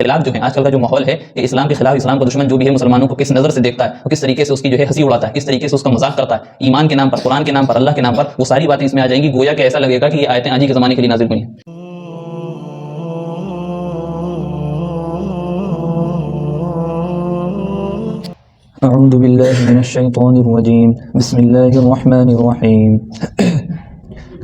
خلاف جو ہے آج کل کا جو ماحول ہے کہ اسلام کے خلاف اسلام کا دشمن جو بھی ہے مسلمانوں کو کس نظر سے دیکھتا ہے اور کس طریقے سے اس کی جو ہے ہنسی اڑاتا ہے، کس طریقے سے اس کا مذاق کرتا ہے ایمان کے نام پر، قرآن کے نام پر، اللہ کے نام پر، وہ ساری باتیں اس میں آ جائیں گی. گویا کہ ایسا لگے گا کہ یہ آیتیں آج ہی کے زمانے کے لیے نازل ہوئی ہیں. اعوذ باللہ من الشیطان الرجیم بسم اللہ الرحمن الرحیم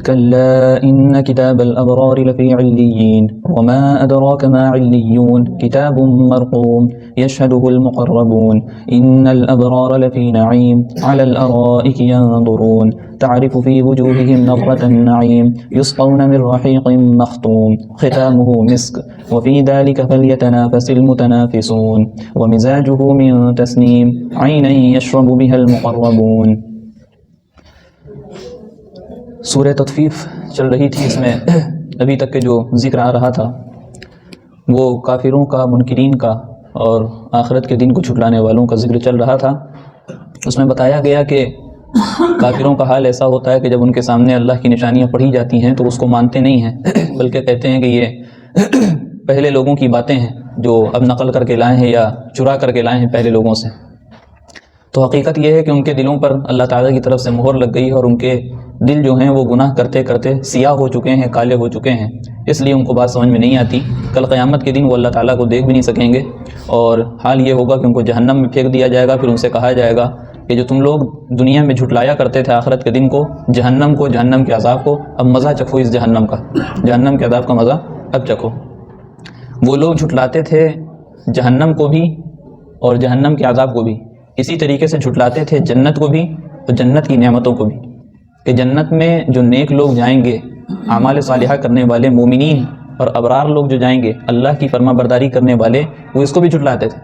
كلا إن كتاب الأبرار لفي عليين وما أدراك ما عليون كتاب مرقوم يشهده المقربون إن الأبرار لفي نعيم على الأرائك ينظرون تعرف في وجوههم نظرة النعيم يسقون من رحيق مختوم ختامه مسك وفي ذلك فليتنافس المتنافسون ومزاجه من تسنيم عينا يشرب بها المقربون. سورہ تطفیف چل رہی تھی. اس میں ابھی تک کے جو ذکر آ رہا تھا وہ کافروں کا، منکرین کا اور آخرت کے دن کو جھٹلانے والوں کا ذکر چل رہا تھا. اس میں بتایا گیا کہ کافروں کا حال ایسا ہوتا ہے کہ جب ان کے سامنے اللہ کی نشانیاں پڑھی جاتی ہیں تو اس کو مانتے نہیں ہیں، بلکہ کہتے ہیں کہ یہ پہلے لوگوں کی باتیں ہیں جو اب نقل کر کے لائے ہیں یا چرا کر کے لائے ہیں پہلے لوگوں سے. تو حقیقت یہ ہے کہ ان کے دلوں پر اللہ تعالیٰ کی طرف سے مہر لگ گئی ہے اور ان کے دل جو ہیں وہ گناہ کرتے کرتے سیاہ ہو چکے ہیں، کالے ہو چکے ہیں. اس لیے ان کو بات سمجھ میں نہیں آتی. کل قیامت کے دن وہ اللہ تعالیٰ کو دیکھ بھی نہیں سکیں گے اور حال یہ ہوگا کہ ان کو جہنم میں پھینک دیا جائے گا. پھر ان سے کہا جائے گا کہ جو تم لوگ دنیا میں جھٹلایا کرتے تھے آخرت کے دن کو، جہنم کو، جہنم کے عذاب کو، اب مزہ چکھو اس جہنم کا، جہنم کے عذاب کا مزہ اب چکھو. وہ لوگ جھٹلاتے تھے جہنم کو بھی اور جہنم کے عذاب کو بھی، اسی طریقے سے جھٹلاتے تھے جنت کو بھی اور جنت کی نعمتوں کو بھی، کہ جنت میں جو نیک لوگ جائیں گے، اعمال صالحہ کرنے والے مومنین اور ابرار لوگ جو جائیں گے، اللہ کی فرما برداری کرنے والے، وہ اس کو بھی جھٹلاتے تھے.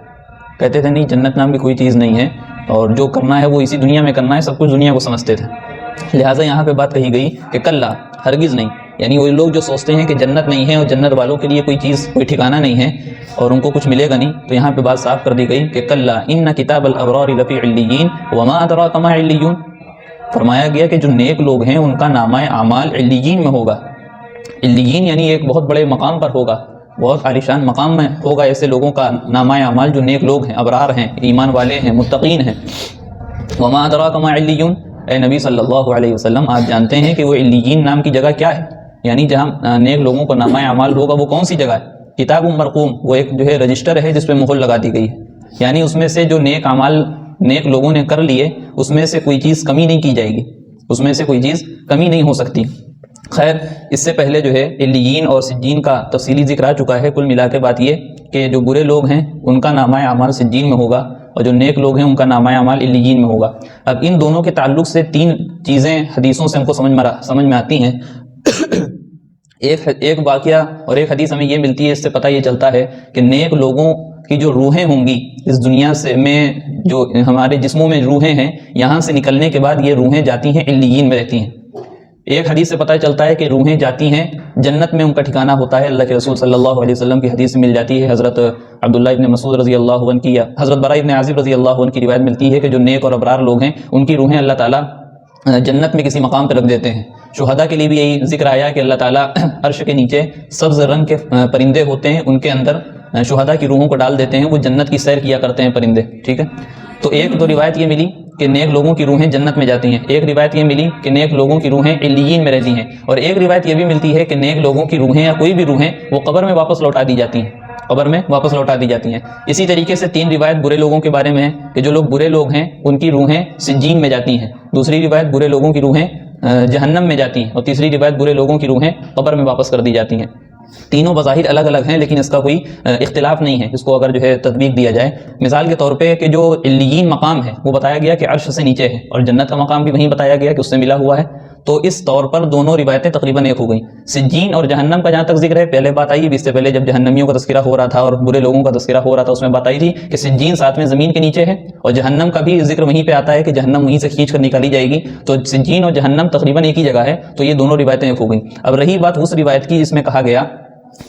کہتے تھے نہیں، جنت نام کی کوئی چیز نہیں ہے اور جو کرنا ہے وہ اسی دنیا میں کرنا ہے، سب کچھ دنیا کو سمجھتے تھے. لہٰذا یہاں پہ بات کہی گئی کہ کلا، ہرگز نہیں. یعنی وہ لوگ جو سوچتے ہیں کہ جنت نہیں ہے اور جنت والوں کے لیے کوئی چیز، کوئی ٹھکانہ نہیں ہے اور ان کو کچھ ملے گا نہیں، تو یہاں پہ بات صاف کر دی گئی کہ کلا ان کتاب الابرار لفی علیین وما ادراک ما علیون. فرمایا گیا کہ جو نیک لوگ ہیں ان کا نامہ اعمال علیین میں ہوگا. علیین یعنی ایک بہت بڑے مقام پر ہوگا، بہت عالیشان مقام میں ہوگا. ایسے لوگوں کا نامہ اعمال جو نیک لوگ ہیں، ابرار ہیں، ایمان والے ہیں، متقین ہیں. وما ادراک ما علیون، اے نبی صلی اللہ علیہ وسلم آپ جانتے ہیں کہ وہ علیین نام کی جگہ کیا ہے؟ یعنی جہاں نیک لوگوں کو نامہ اعمال ہوگا وہ کون سی جگہ ہے؟ کتاب مرقوم، وہ ایک جو ہے رجسٹر ہے جس پہ مہر لگا دی گئی ہے. یعنی اس میں سے جو نیک اعمال نیک لوگوں نے کر لیے اس میں سے کوئی چیز کمی نہیں کی جائے گی، اس میں سے کوئی چیز کمی نہیں ہو سکتی. خیر، اس سے پہلے جو ہے علیین اور سجین کا تفصیلی ذکر آ چکا ہے. کل ملا کے بات یہ کہ جو برے لوگ ہیں ان کا نامہ اعمال سجین میں ہوگا اور جو نیک لوگ ہیں ان کا نامہ اعمال علیین میں ہوگا. اب ان دونوں کے تعلق سے تین چیزیں حدیثوں سے ہم کو سمجھ میں آتی ہیں. ایک واقعہ اور ایک حدیث ہمیں یہ ملتی ہے، اس سے پتہ یہ چلتا ہے کہ نیک لوگوں کی جو روحیں ہوں گی اس دنیا سے میں، جو ہمارے جسموں میں روحیں ہیں، یہاں سے نکلنے کے بعد یہ روحیں جاتی ہیں علیین میں رہتی ہیں. ایک حدیث سے پتہ چلتا ہے کہ روحیں جاتی ہیں جنت میں، ان کا ٹھکانہ ہوتا ہے. اللہ کے رسول صلی اللہ علیہ وسلم کی حدیث مل جاتی ہے. حضرت عبداللہ ابن مسعود رضی اللہ عنہ کی یا حضرت براء ابن عازب رضی اللہ عنہ کی روایت ملتی ہے کہ جو نیک اور ابرار لوگ ہیں ان کی روحیں اللہ تعالیٰ جنت میں کسی مقام پہ رکھ دیتے ہیں. شہداء کے لیے بھی یہی ذکر آیا کہ اللہ تعالیٰ عرش کے نیچے سبز رنگ کے پرندے ہوتے ہیں، ان کے اندر شہداء کی روحوں کو ڈال دیتے ہیں، وہ جنت کی سیر کیا کرتے ہیں پرندے. ٹھیک ہے، تو ایک تو روایت یہ ملی کہ نیک لوگوں کی روحیں جنت میں جاتی ہیں. ایک روایت یہ ملی کہ نیک لوگوں کی روحیں علیین میں رہتی ہیں. اور ایک روایت یہ بھی ملتی ہے کہ نیک لوگوں کی روحیں یا کوئی بھی روحیں وہ قبر میں واپس لوٹا دی جاتی ہیں، قبر میں واپس لوٹا دی جاتی ہیں. اسی طریقے سے تین روایت برے لوگوں کے بارے میں ہے کہ جو لوگ برے لوگ ہیں ان کی روحیں سجین میں جاتی ہیں. دوسری روایت برے لوگوں کی روحیں جہنم میں جاتی ہیں. اور تیسری روایت برے لوگوں کی روحیں قبر میں واپس کر دی جاتی ہیں. تینوں بظاہر الگ الگ ہیں لیکن اس کا کوئی اختلاف نہیں ہے اس کو اگر جو ہے تطبیق دیا جائے. مثال کے طور پہ کہ جو علیین مقام ہے وہ بتایا گیا کہ عرش سے نیچے ہے اور جنت کا مقام بھی وہیں بتایا گیا کہ اس سے ملا ہوا ہے. تو اس طور پر دونوں روایتیں تقریباً ایک ہو گئیں. سجین اور جہنم کا جہاں تک ذکر ہے، پہلے بات آئی اس سے پہلے جب جہنمیوں کا تذکرہ ہو رہا تھا اور برے لوگوں کا تذکرہ ہو رہا تھا، اس میں بات آئی تھی کہ سجین ساتھ میں زمین کے نیچے ہے اور جہنم کا بھی ذکر وہیں پہ آتا ہے کہ جہنم وہیں سے کھینچ کر نکالی جائے گی. تو سجین اور جہنم تقریباً ایک ہی جگہ ہے. تو یہ دونوں روایتیں ایک ہو گئیں. اب رہی بات اس روایت کی جس میں کہا گیا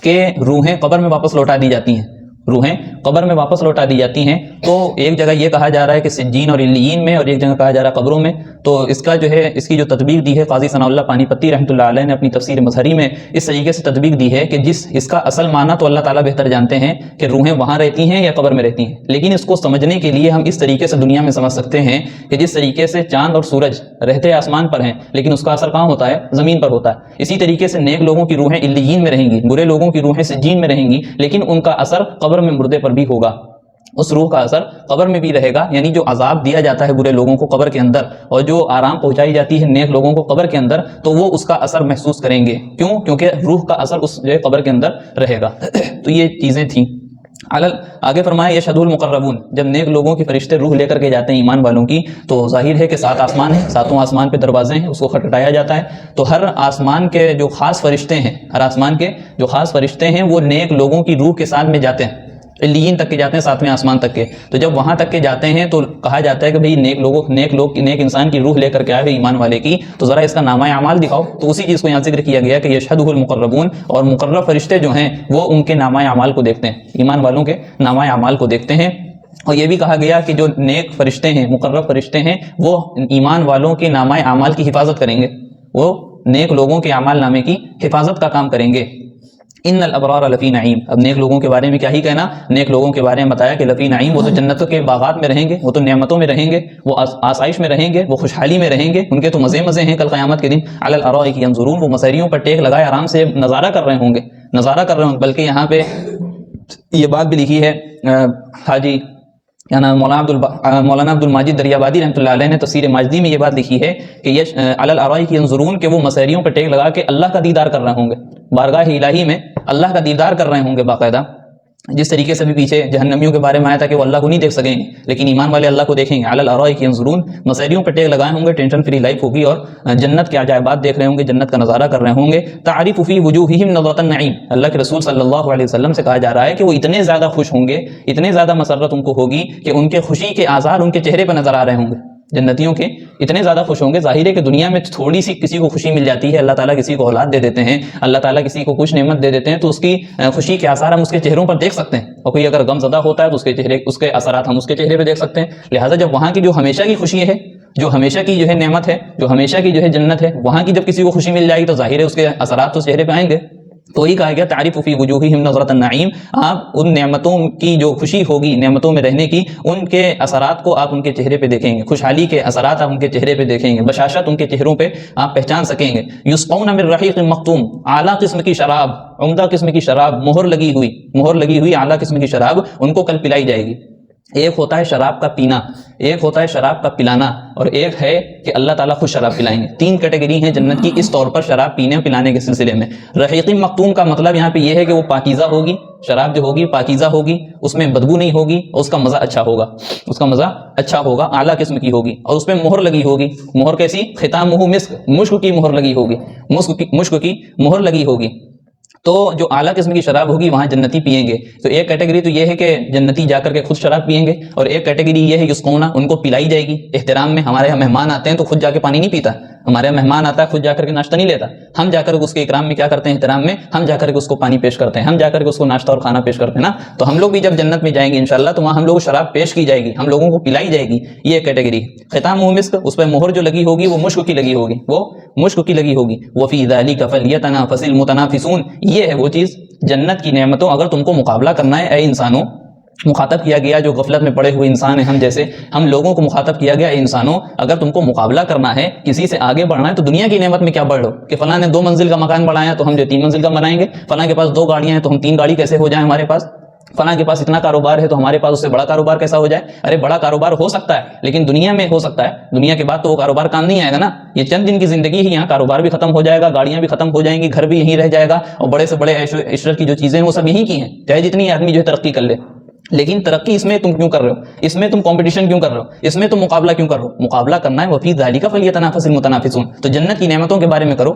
کہ روحیں قبر میں واپس لوٹا دی جاتی ہیں، روحیں قبر میں واپس لوٹا دی جاتی ہیں. تو ایک جگہ یہ کہا جا رہا ہے کہ سجین اور علیین میں، اور ایک جگہ کہا جا رہا ہے قبروں میں. تو اس کا جو ہے اس کی جو تطبیق دی ہے قاضی ثناء اللہ پانی پتی رحمۃ اللہ علیہ نے اپنی تفسیر مظہری میں اس طریقے سے تطبیق دی ہے کہ اس کا اصل معنی تو اللہ تعالیٰ بہتر جانتے ہیں کہ روحیں وہاں رہتی ہیں یا قبر میں رہتی ہیں، لیکن اس کو سمجھنے کے لیے ہم اس طریقے سے دنیا میں سمجھ سکتے ہیں کہ جس طریقے سے چاند اور سورج رہتے آسمان پر ہیں لیکن اس کا اثر کہاں ہوتا ہے؟ زمین پر ہوتا ہے. اسی طریقے سے نیک لوگوں کی روحیں علیین میں رہیں گی، برے لوگوں کی روحیں سجین میں رہیں گی، لیکن ان کا اثر قبر میں مردے پر بھی ہوگا. اس روح کا اثر قبر میں بھی رہے گا. یعنی جو عذاب دیا جاتا ہے برے لوگوں کو قبر کے اندر، اور جو آرام پہنچائی جاتی ہے نیک لوگوں کو قبر کے اندر، تو وہ اس کا اثر محسوس کریں گے. کیوں؟ کیونکہ روح کا اثر اس جو ہے قبر کے اندر رہے گا. تو یہ چیزیں تھیں. آگے فرمایا یشہد المقربون، جب نیک لوگوں کے فرشتے روح لے کر کے جاتے ہیں ایمان والوں کی، تو ظاہر ہے کہ 7 آسمان ہیں، 7 آسمان پہ دروازے ہیں، اس کو کھٹکھٹایا جاتا ہے. تو ہر آسمان کے جو خاص فرشتے ہیں، ہر آسمان کے جو خاص فرشتے ہیں وہ نیک لوگوں کی روح کے ساتھ میں جاتے ہیں، علیین تک کے جاتے ہیں، 7ویں آسمان تک کے. تو جب وہاں تک کے جاتے ہیں تو کہا جاتا ہے کہ بھئی نیک انسان کی روح لے کر کے آئے ہوئے ایمان والے کی، تو ذرا اس کا نامہ اعمال دکھاؤ. تو اسی چیز کو یہاں ذکر کیا گیا کہ یشہدہ المقربون، اور مقرب فرشتے جو ہیں وہ ان کے نامہ اعمال کو دیکھتے ہیں، ایمان والوں کے نامہ اعمال کو دیکھتے ہیں. اور یہ بھی کہا گیا کہ جو نیک فرشتے ہیں، مقرب فرشتے ہیں، وہ ایمان والوں کے نامہ اعمال کی حفاظت کریں گے، وہ نیک لوگوں کے اعمال نامے کی حفاظت کا کام کریں گے. ان الابرار لفی نعیم، اب نیک لوگوں کے بارے میں کیا ہی کہنا، نیک لوگوں کے بارے میں بتایا کہ لفی نعیم، وہ تو جنتوں کے باغات میں رہیں گے، وہ تو نعمتوں میں رہیں گے، وہ آسائش میں رہیں گے، وہ خوشحالی میں رہیں گے، ان کے تو مزے مزے ہیں کل قیامت کے دن. علی الارائک ینظرون، وہ مسیریوں پر ٹیک لگائے آرام سے نظارہ کر رہے ہوں گے. بلکہ یہاں پہ یہ بات بھی لکھی ہے حاجی مولانا عبد الماجد دریابادی رحمۃ اللہ علیہ نے تفسیر ماجدی میں یہ بات لکھی ہے کہ علی الارائک ینظرون، کہ وہ مسیریوں پر ٹیک لگا کے اللہ کا دیدار کر رہے ہوں گے، بارگاہ الہی میں اللہ کا دیدار کر رہے ہوں گے باقاعدہ. جس طریقے سے بھی پیچھے جہنمیوں کے بارے میں آیا تھا کہ وہ اللہ کو نہیں دیکھ سکیں گے، لیکن ایمان والے اللہ کو دیکھیں گے. علی الارائک ینظرون، مسیریوں پر ٹیک لگائے ہوں گے، ٹینشن فری لائف ہوگی، اور جنت کے عجائبات دیکھ رہے ہوں گے، جنت کا نظارہ کر رہے ہوں گے. تعریف فی وجوہہم نضرۃ النعیم، اللہ کے رسول صلی اللہ علیہ وسلم سے کہا جا رہا ہے کہ وہ اتنے زیادہ خوش ہوں گے، اتنے زیادہ مسرت ان کو ہوگی کہ ان کے خوشی کے آثار ان کے چہرے پر نظر آ رہے ہوں گے. جنتیوں کے اتنے زیادہ خوش ہوں گے. ظاہر ہے کہ دنیا میں تھوڑی سی کسی کو خوشی مل جاتی ہے، اللہ تعالیٰ کسی کو اولاد دے دیتے ہیں، اللہ تعالیٰ کسی کو کچھ نعمت دے دیتے ہیں، تو اس کی خوشی کے آثار ہم اس کے چہروں پر دیکھ سکتے ہیں. اور کوئی اگر غم زدہ ہوتا ہے تو اس کے اثرات ہم اس کے چہرے پہ دیکھ سکتے ہیں. لہٰذا جب وہاں کی جو ہمیشہ کی خوشی ہے، جو ہمیشہ کی جو ہے نعمت ہے، جو ہمیشہ کی جو ہے جنت ہے، وہاں کی جب کسی کو خوشی مل جائے گی تو ظاہر ہے اس کے اثرات تو چہرے پہ آئیں گے. تو وہی کہا گیا تعریف فی وجوہہم نظرۃ النعیم، آپ ان نعمتوں کی جو خوشی ہوگی، نعمتوں میں رہنے کی، ان کے اثرات کو آپ ان کے چہرے پہ دیکھیں گے، خوشحالی کے اثرات آپ ان کے چہرے پہ دیکھیں گے، بشاشت ان کے چہروں پہ آپ پہچان سکیں گے. یسقون من رحیق مختوم، اعلیٰ قسم کی شراب، عمدہ قسم کی شراب، مہر لگی ہوئی اعلیٰ قسم کی شراب ان کو کل پلائی جائے گی. ایک ہوتا ہے شراب کا پینا، ایک ہوتا ہے شراب کا پلانا، اور ایک ہے کہ اللہ تعالیٰ خود شراب پلائیں گے. 3 کیٹیگری ہیں جنت کی اس طور پر شراب پینے اور پلانے کے سلسلے میں. رحیق مختوم کا مطلب یہاں پہ یہ ہے کہ وہ پاکیزہ ہوگی، شراب جو ہوگی پاکیزہ ہوگی، اس میں بدبو نہیں ہوگی، اور اس کا مزہ اچھا ہوگا، اعلیٰ قسم کی ہوگی، اور اس میں مہر لگی ہوگی. مہر کیسی؟ ختامہ مسک، مشک کی مہر لگی ہوگی، مشک کی مہر لگی ہوگی. تو جو اعلیٰ قسم کی شراب ہوگی وہاں جنتی پیئیں گے. تو ایک کیٹیگری تو یہ ہے کہ جنتی جا کر کے خود شراب پیئیں گے، اور ایک کیٹیگری یہ ہے یسقونا، ان کو پلائی جائے گی احترام میں. ہمارے یہاں مہمان آتے ہیں تو خود جا کے پانی نہیں پیتا، ہمارے یہاں مہمان آتا ہے خود جا کر کے ناشتہ نہیں لیتا، ہم جا کر کے اس کے اکرام میں کیا کرتے ہیں، احترام میں ہم جا کر کے اس کو پانی پیش کرتے ہیں، ہم جا کر کے اس کو ناشتہ اور کھانا پیش کرتے ہیں نا. تو ہم لوگ بھی جب جنت میں جائیں گے انشاءاللہ تو وہاں ہم لوگ شراب پیش کی جائے گی، ہم لوگوں کو پلائی جائے گی. یہ ایک کیٹیگری. ختامہ مسک، اس پہ مہر جو لگی ہوگی وہ مشک کی لگی ہوگی، وفی ذلک فلیتنافس المتنافسون، یہ ہے وہ چیز جنت کی نعمتوں. اگر تم کو مقابلہ کرنا ہے اے انسانوں، مخاطب کیا گیا جو غفلت میں پڑے ہوئے انسان ہیں، ہم جیسے ہم لوگوں کو مخاطب کیا گیا اے انسانوں، اگر تم کو مقابلہ کرنا ہے، کسی سے آگے بڑھنا ہے، تو دنیا کی نعمت میں کیا بڑھ لو کہ فلاں نے 2 منزل کا مکان بنایا تو ہم جو 3 منزل کا بنائیں گے، فلاں کے پاس 2 گاڑیاں ہیں تو ہم 3 گاڑی کیسے ہو جائیں ہمارے پاس، فلاں کے پاس اتنا کاروبار ہے تو ہمارے پاس اس سے بڑا کاروبار کیسا ہو جائے. ارے بڑا کاروبار ہو سکتا ہے لیکن دنیا میں ہو سکتا ہے، دنیا کے بعد تو وہ کاروبار کام نہیں آئے گا نا. یہ چند دن کی زندگی ہی، یہاں کاروبار بھی ختم ہو جائے گا، گاڑیاں بھی ختم ہو جائیں گی، گھر بھی یہیں رہ جائے گا، اور بڑے سے بڑے عشرت کی جو چیزیں ہیں وہ سب یہیں کی ہیں، چاہے جتنی آدمی جو ہے ترقی کر لے. لیکن ترقی اس میں تم کیوں کر رہے ہو، اس میں تم کمپٹیشن کیوں کر رہے ہو، اس میں تم مقابلہ کیوں کر رہے ہو؟ مقابلہ کرنا ہے وفی ذالک فلیتنافس المتنافسون. تو جنت کی نعمتوں کے بارے میں کرو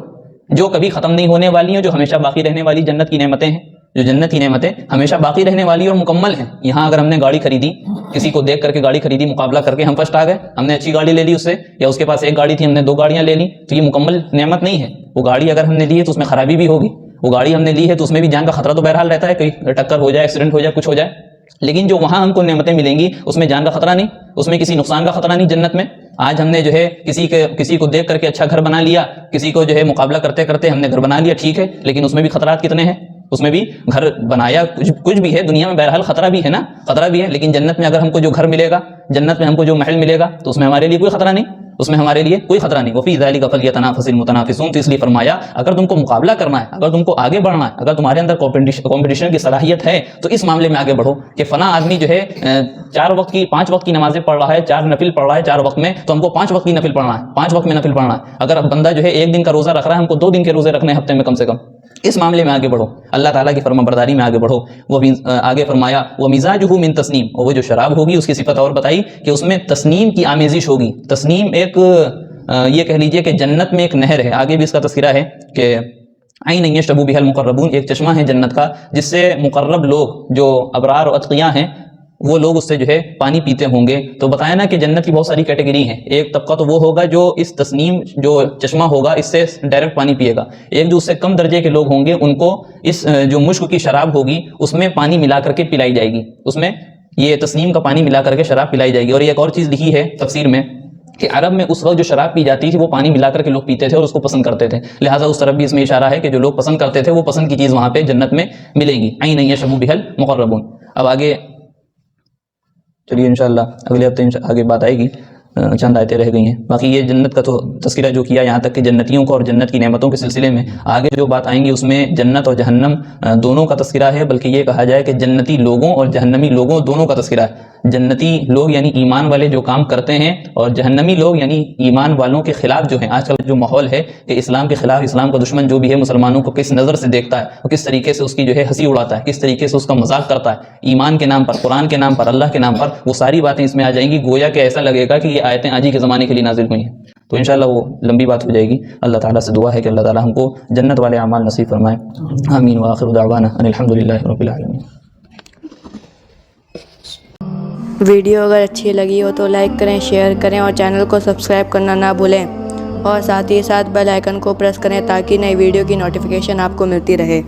جو کبھی ختم نہیں ہونے والی ہیں، جو ہمیشہ باقی رہنے والی جنت کی نعمتیں ہیں، جو جنت کی نعمتیں ہمیشہ باقی رہنے والی اور مکمل ہیں. یہاں اگر ہم نے گاڑی خریدی، کسی کو دیکھ کر کے گاڑی خریدی، مقابلہ کر کے ہم فرسٹ آ گئے، ہم نے اچھی گاڑی لے لی اس سے، یا اس کے پاس 1 گاڑی تھی ہم نے 2 گاڑیاں لے لی، تو یہ مکمل نعمت نہیں ہے. وہ گاڑی اگر ہم نے لی ہے تو اس میں خرابی بھی ہوگی، وہ گاڑی ہم نے لی ہے تو اس میں بھی جان کا خطرہ تو بہرحال رہتا ہے، کہیں ٹکر ہو جائے، ایکسیڈنٹ ہو جائے، کچھ ہو جائے. لیکن جو وہاں ہم کو نعمتیں ملیں گی اس میں جان کا خطرہ نہیں، اس میں کسی نقصان کا خطرہ نہیں جنت میں۔ آج ہم نے جو ہے کسی کو دیکھ کر کے اچھا گھر بنا لیا، کسی کو جو ہے مقابلہ کرتے کرتے ہم نے گھر بنا لیا، ٹھیک ہے، لیکن اس میں بھی خطرات کتنے ہیں، اس میں بھی گھر بنایا کچھ بھی ہے دنیا میں، بہرحال خطرہ بھی ہے نا، خطرہ بھی ہے، لیکن جنت میں اگر ہم کو جو گھر ملے گا، جنت میں ہم کو جو محل ملے گا، تو اس میں ہمارے لیے کوئی خطرہ نہیں، اس میں ہمارے لیے کوئی خطرہ نہیں۔ وفی ذالک فلیتنافس المتنافسون، تو اس لیے فرمایا اگر تم کو مقابلہ کرنا ہے، اگر تم کو آگے بڑھنا ہے، اگر تمہارے اندر کمپٹیشن کی صلاحیت ہے تو اس معاملے میں آگے بڑھو کہ فلاں آدمی جو ہے 5 وقت کی نمازیں پڑھ رہا ہے، 4 نفل پڑھ رہا ہے 4 وقت میں، تو ہم کو 5 وقت کی نفل پڑھنا ہے، 5 وقت میں نفل پڑھنا ہے۔ اگر بندہ جو ہے 1 دن کا روزہ رکھ رہا ہے، ہم کو 2 دن کے روزے رکھنے ہیں ہفتے میں کم سے کم، اس معاملے میں آگے بڑھو، اللہ تعالیٰ کی فرما برداری میں آگے بڑھو۔ وہ آگے فرمایا وَمِزَاجُهُ مِن تسنیم، اور وہ جو شراب ہوگی اس کی صفت اور بتائی کہ اس میں تسنیم کی آمیزش ہوگی۔ تسنیم ایک یہ کہہ لیجئے کہ جنت میں ایک نہر ہے، آگے بھی اس کا تذکرہ ہے کہ عین یشرب بها المقربون، ایک چشمہ ہے جنت کا جس سے مقرب لوگ جو ابرار و اتقیاء ہیں وہ لوگ اس سے جو ہے پانی پیتے ہوں گے۔ تو بتایا نا کہ جنت کی بہت ساری کیٹیگری ہیں، ایک طبقہ تو وہ ہوگا جو اس تسنیم جو چشمہ ہوگا اس سے ڈائریکٹ پانی پیے گا، ایک جو اس سے کم درجے کے لوگ ہوں گے ان کو اس جو مشک کی شراب ہوگی اس میں پانی ملا کر کے پلائی جائے گی، اس میں یہ تسنیم کا پانی ملا کر کے شراب پلائی جائے گی۔ اور ایک اور چیز لکھی ہے تفسیر میں کہ عرب میں اس وقت جو شراب پی جاتی تھی وہ پانی ملا کر کے لوگ پیتے تھے اور اس کو پسند کرتے تھے، لہٰذا اس طرف بھی اس میں اشارہ ہے کہ جو لوگ پسند کرتے تھے وہ پسند کی چیز وہاں پہ جنت میں ملے گی۔ عین یشرب بها المقربون۔ اب آگے چلیے انشاءاللہ اگلے ہفتے آگے بات آئے گی، چند آیتیں رہ گئی ہیں، باقی یہ جنت کا تو تذکرہ جو کیا یہاں تک کہ جنتیوں کو اور جنت کی نعمتوں کے سلسلے میں، آگے جو بات آئیں گی اس میں جنت اور جہنم دونوں کا تذکرہ ہے، بلکہ یہ کہا جائے کہ جنتی لوگوں اور جہنمی لوگوں دونوں کا تذکرہ ہے۔ جنتی لوگ یعنی ایمان والے جو کام کرتے ہیں، اور جہنمی لوگ یعنی ایمان والوں کے خلاف جو ہیں۔ آج کل جو ماحول ہے کہ اسلام کے خلاف، اسلام کا دشمن جو بھی ہے مسلمانوں کو کس نظر سے دیکھتا ہے، اور کس طریقے سے اس کی جو ہے ہنسی اڑاتا ہے، کس طریقے سے اس کا مذاق کرتا ہے، ایمان کے نام پر، قرآن کے نام پر، اللہ کے نام پر، وہ ساری باتیں اس میں آ جائیں گی، گویا کہ ایسا لگے گا کہ یہ آیتیں آج ہی کے زمانے کے لیے نازل ہوئی ہیں۔ تو انشاءاللہ وہ لمبی بات ہو جائے گی۔ اللہ تعالیٰ سے دعا ہے کہ اللہ تعالیٰ ہم کو جنت والے اعمال نصیب فرمائے، آمین۔ وآخر دعوانا ان الحمدللہ رب العالمین۔ ویڈیو اگر اچھی لگی ہو تو لائک کریں، شیئر کریں اور چینل کو سبسکرائب کرنا نہ بھولیں، اور ساتھ ہی ساتھ بیل آئیکن کو پریس کریں تاکہ نئی ویڈیو کی نوٹیفیکیشن آپ کو ملتی رہے۔